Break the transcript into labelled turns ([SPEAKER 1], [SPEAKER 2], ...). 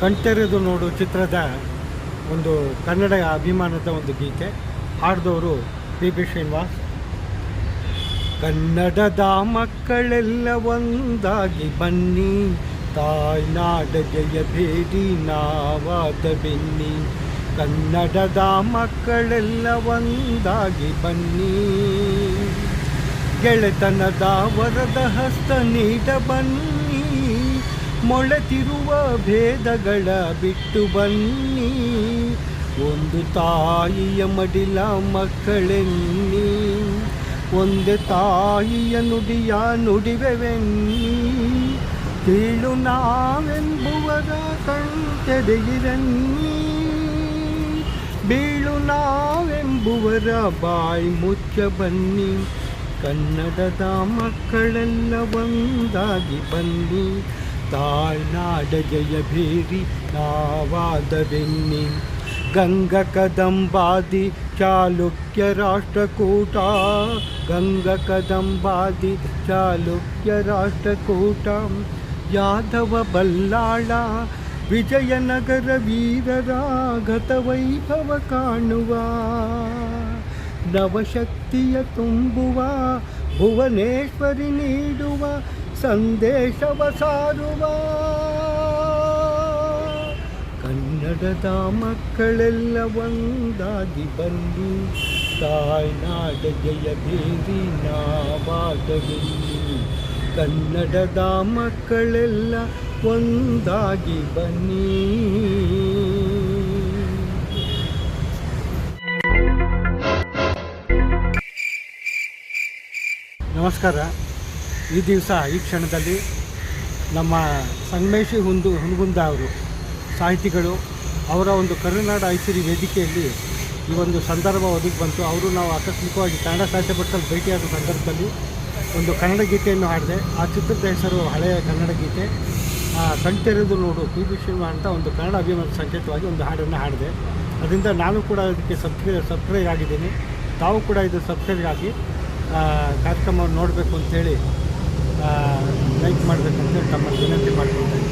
[SPEAKER 1] ಕಣ್ತೆರೆದು ನೋಡು ಚಿತ್ರದ ಒಂದು ಕನ್ನಡ ಅಭಿಮಾನದ ಒಂದು ಗೀತೆ. ಹಾಡಿದವರು ಪಿ ಶ್ರೀನಿವಾಸ್. ಕನ್ನಡದ ಮಕ್ಕಳೆಲ್ಲ ಒಂದಾಗಿ ಬನ್ನಿ, ತಾಯ್ನಾಡ ಜಯಬೇಡಿ ನಾವಾದ ಬೆನ್ನಿ. ಕನ್ನಡದ ಮಕ್ಕಳೆಲ್ಲ ಒಂದಾಗಿ ಬನ್ನಿ, ಗೆಳೆತನದ ವರದ ಹಸ್ತ ನೀಡ ಬನ್ನಿ. ಮೊಳೆತಿರುವ ಭೇದಗಳ ಬಿಟ್ಟು ಬನ್ನಿ, ಒಂದು ತಾಯಿಯ ಮಡಿಲ ಮಕ್ಕಳೆನ್ನಿ. ಒಂದೇ ತಾಯಿಯ ನುಡಿಯ ನುಡಿವೆವೆನ್ನಿ, ಕೀಳು ನಾವೆಂಬುವರ ಕಣ್ತೆರೆಯಿರನ್ನಿ. ಬೀಳು ನಾವೆಂಬುವರ ಬಾಯಿ ಮುಚ್ಚ ಬನ್ನಿ. ಕನ್ನಡದ ಮಕ್ಕಳೆಲ್ಲ ಒಂದಾಗಿ ಬನ್ನಿ, ತಾಯ್ನಾಡ ಜಯಬೇರಿ ನಾವಾದ ಬೆನ್ನಿ. ಗಂಗ ಕದಂಬಾದಿ ಚಾಲುಕ್ಯ ರಾಷ್ಟ್ರಕೂಟ, ಗಂಗ ಕದಂಬಾದಿ ಚಾಲುಕ್ಯ ರಾಷ್ಟ್ರಕೂಟ. ಯಾದವ ಬಲ್ಲಾಳ ವಿಜಯನಗರ ವೀರರ ಗತವೈಭವ ಕಾಣುವ, ನವಶಕ್ತಿಯ ತುಂಬುವ ಭುವನೇಶ್ವರಿ ನೀಡುವ ಸಂದೇಶವ ಸಾರುವ. ಕನ್ನಡದ ಮಕ್ಕಳೆಲ್ಲ ಒಂದಾಗಿ ಬನ್ನಿ, ತಾಯ್ನಾಡ ಜಯಬೇರಿ ನಾವಾದ ಬೆನ್ನಿ. ಕನ್ನಡದ ಮಕ್ಕಳೆಲ್ಲ ಒಂದಾಗಿ ಬನ್ನಿ. ನಮಸ್ಕಾರ. ಈ ದಿವಸ ಈ ಕ್ಷಣದಲ್ಲಿ ನಮ್ಮ ಸಂಗಮೇಶಿ ಹುನಗುಂದ ಅವರು ಸಾಹಿತಿಗಳು ಅವರ ಒಂದು ಕರುನಾಡ ಐಸಿರಿ ವೇದಿಕೆಯಲ್ಲಿ ಈ ಒಂದು ಸಂದರ್ಭ ಒದಗಿ ಬಂತು. ಅವರು ನಾವು ಆಕಸ್ಮಿಕವಾಗಿ ಕನ್ನಡ ಸಾಹಿತ್ಯ ಪರಿಷತ್ತಲ್ಲಿ ಭೇಟಿಯಾದ ಸಂದರ್ಭದಲ್ಲಿ ಒಂದು ಕನ್ನಡ ಗೀತೆಯನ್ನು ಹಾಡಿದೆ. ಆ ಚಿತ್ರದ ಹೆಸರು ಹಳೆಯ ಕನ್ನಡ ಗೀತೆ ಕಣ್ತೆರೆದು ನೋಡು ಪಿ ಶ್ರೀನಿವಾಸ್ ಅಂತ ಒಂದು ಕನ್ನಡ ಅಭಿಮಾನ ಸಂಕೇತವಾಗಿ ಒಂದು ಹಾಡನ್ನು ಹಾಡಿದೆ. ಅದರಿಂದ ನಾನು ಕೂಡ ಇದಕ್ಕೆ ಸಬ್ಸ್ಕ್ರೈಬ್ ಆಗಿದ್ದೀನಿ. ತಾವು ಕೂಡ ಇದು ಸಬ್ಸ್ಕ್ರೈಬ್ ಆಗಿ ಕಾರ್ಯಕ್ರಮವನ್ನು ನೋಡಬೇಕು ಅಂಥೇಳಿ ಲೈಕ್ ಮಾಡಬೇಕಂತೇಳಿ ತಮ್ಮಲ್ಲಿ ವಿನಂತಿ ಮಾಡ್ಕೊಳ್ತೇನೆ.